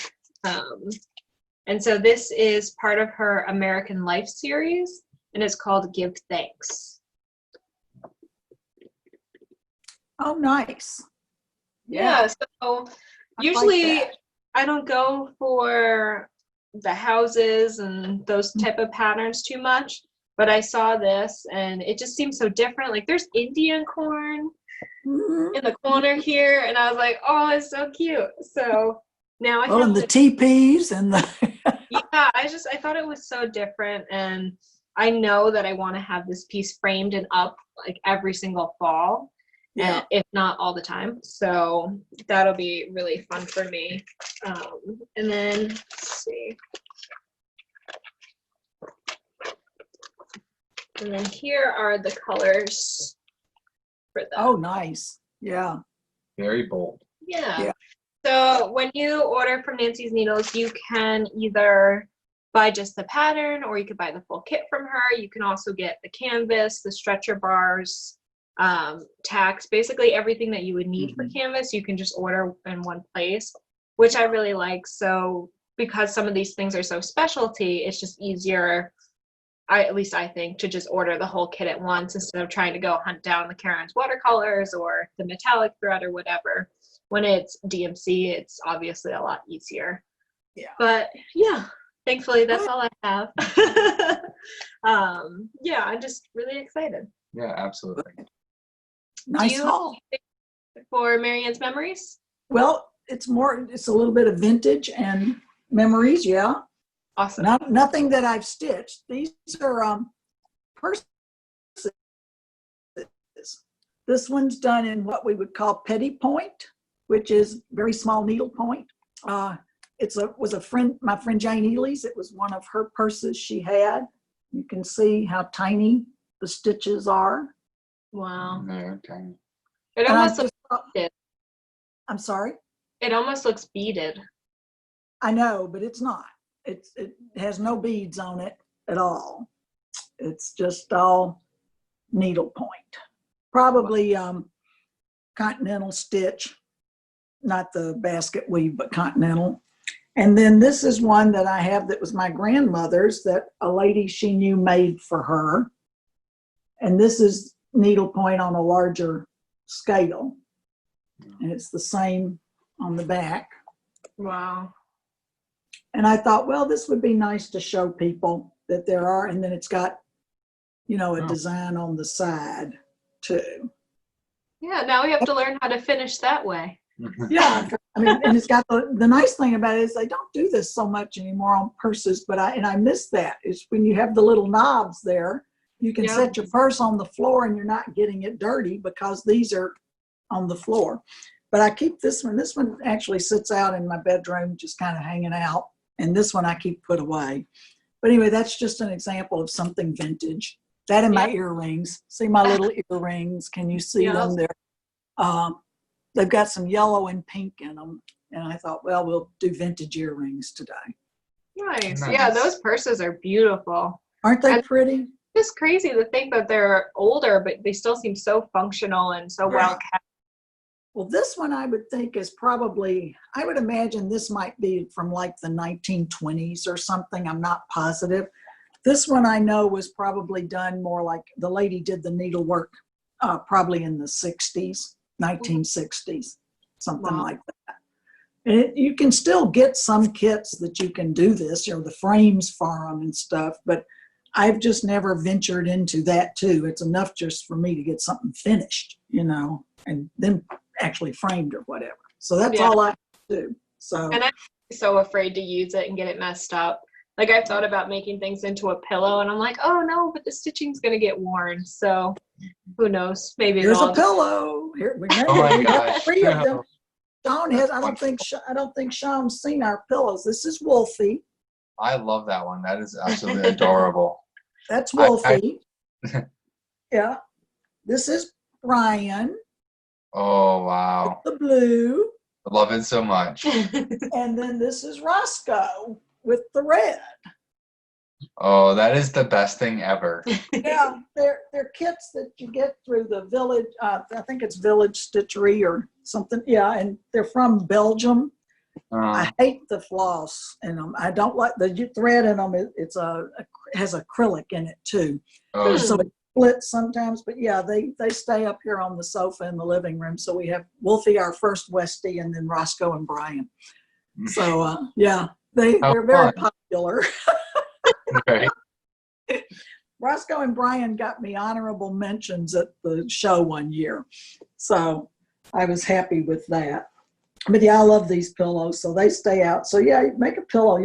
And so this is part of her American Life series, and it's called Give Thanks. Oh, nice. Yeah, so usually I don't go for the houses and those type of patterns too much, but I saw this and it just seems so different. Like there's Indian corn in the corner here, and I was like, oh, it's so cute. So now I have and the teepees and the yeah, I thought it was so different, and I know that I want to have this piece framed and up like every single fall, and if not all the time. So that'll be really fun for me. And then let's see. And then here are the colors for them. Oh, nice. Yeah. Very bold. Yeah. So when you order from Nancy's Needles, you can either buy just the pattern, or you could buy the full kit from her. You can also get the canvas, the stretcher bars, tacks, basically everything that you would need for canvas, you can just order in one place, which I really like. So because some of these things are so specialty, it's just easier, at least I think, to just order the whole kit at once instead of trying to go hunt down the Karen's watercolors or the metallic thread or whatever. When it's DMC, it's obviously a lot easier. Yeah. But yeah, thankfully that's all I have. Yeah, I'm just really excited. Yeah, absolutely. Nice Do you haul. for Marianne's memories? Well, it's a little bit of vintage and memories, yeah. Awesome. Nothing that I've stitched. These are purses. This one's done in what we would call petit point, which is very small needle point. Was a friend, my friend Jane Ely's. It was one of her purses she had. You can see how tiny the stitches are. Wow. They're tiny. It And almost looks beaded. I'm sorry? It almost looks beaded. I know, but it's not. It has no beads on it at all. It's just all needle point. Probably continental stitch, not the basket weave, but continental. And then this is one that I have that was my grandmother's that a lady she knew made for her. And this is needlepoint on a larger scale. And it's the same on the back. Wow. And I thought, well, this would be nice to show people that there are. And then it's got, a design on the side too. Yeah, now we have to learn how to finish that way. Yeah, I mean, and it's got the nice thing about it is they don't do this so much anymore on purses, but I miss that. Is when you have the little knobs there, you can set your purse on the floor and you're not getting it dirty because these are on the floor. But I keep this one. This one actually sits out in my bedroom, just kind of hanging out. And this one I keep put away. But anyway, that's just an example of something vintage. That and my earrings. See my little earrings? Can you see them? They've got some yellow and pink in them. And I thought, well, we'll do vintage earrings today. Nice. Yeah, those purses are beautiful. Aren't they pretty? It's crazy to think that they're older, but they still seem so functional and so well kept. Well, this one I would think is probably, I would imagine this might be from like the 1920s or something. I'm not positive. This one I know was probably done more like the lady did the needlework probably in the 60s, 1960s, something like that. And you can still get some kits that you can do this, the frames for them and stuff, but I've just never ventured into that too. It's enough just for me to get something finished, and then actually framed or whatever. So that's all I do. So. And I'm so afraid to use it and get it messed up. Like I've thought about making things into a pillow and I'm like, oh no, but the stitching's going to get worn. So who knows? Maybe here's a pillow. Here we have 3 of them. Sean has, I don't think Sean's seen our pillows. This is Wolfie. I love that one. That is absolutely adorable. That's Wolfie. Yeah. This is Brian. Oh, wow. The blue. I love it so much. And then this is Roscoe with the red. Oh, that is the best thing ever. Yeah, they're kits that you get through the village. I think it's Village Stitchery or something. Yeah, and they're from Belgium. I hate the floss in them. I don't like the thread in them. It has acrylic in it too. Oh. So it splits sometimes. But yeah, they stay up here on the sofa in the living room. So we have Wolfie, our first Westie, and then Roscoe and Brian. So yeah, they're very popular. Okay. Roscoe and Brian got me honorable mentions at the show one year. So I was happy with that. But yeah, I love these pillows, so they stay out. So yeah, make a pillow.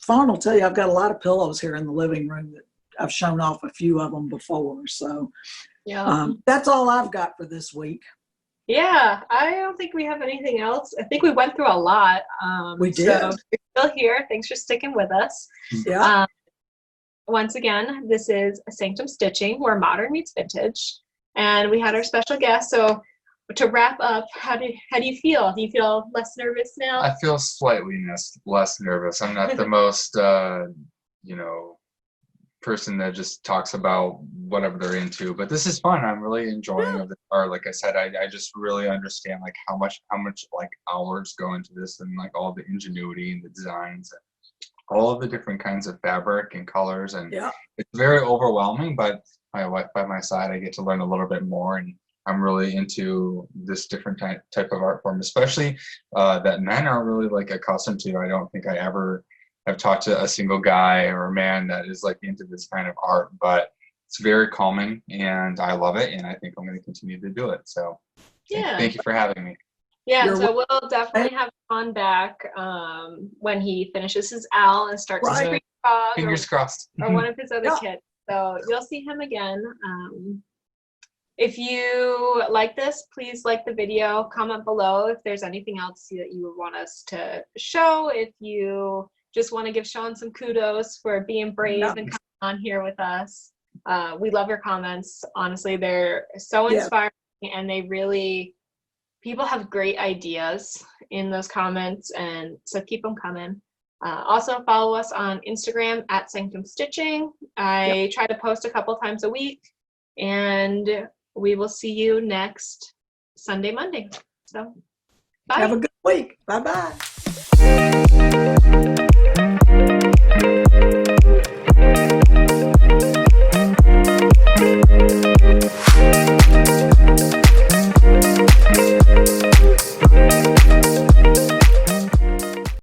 Fawn will tell you, I've got a lot of pillows here in the living room that I've shown off a few of them before. So that's all I've got for this week. Yeah, I don't think we have anything else. I think we went through a lot. We did. So you're still here. Thanks for sticking with us. Yeah. Once again, this is Sanctum Stitching, where modern meets vintage. And we had our special guest. So to wrap up, how do you feel? Do you feel less nervous now? I feel slightly less nervous. I'm not the most, you know, person that just talks about whatever they're into, but this is fun. I'm really enjoying of the art. Like I said, I just really understand like how much like hours go into this, and like all the ingenuity and the designs and all of the different kinds of fabric and colors, and it's very overwhelming, but my wife by my side, I get to learn a little bit more, and I'm really into this different type of art form, especially that men aren't really like accustomed to. I don't think I ever have talked to a single guy or a man that is like into this kind of art, but it's very calming and I love it, and I think I'm going to continue to do it. So thank you for having me. Yeah, so we'll definitely have Sean back when he finishes his owl and starts his frog, fingers crossed, or one of his other kits. So you'll see him again. If you like this, please like the video, comment below if there's anything else that you would want us to show. If you just want to give Sean some kudos for being brave and coming on here with us. We love your comments. Honestly, they're so inspiring, and they really, people have great ideas in those comments, and so keep them coming. Also follow us on Instagram at Sanctum Stitching. I try to post a couple times a week, and we will see you next Sunday, Monday. So bye. Have a good week. Bye-bye.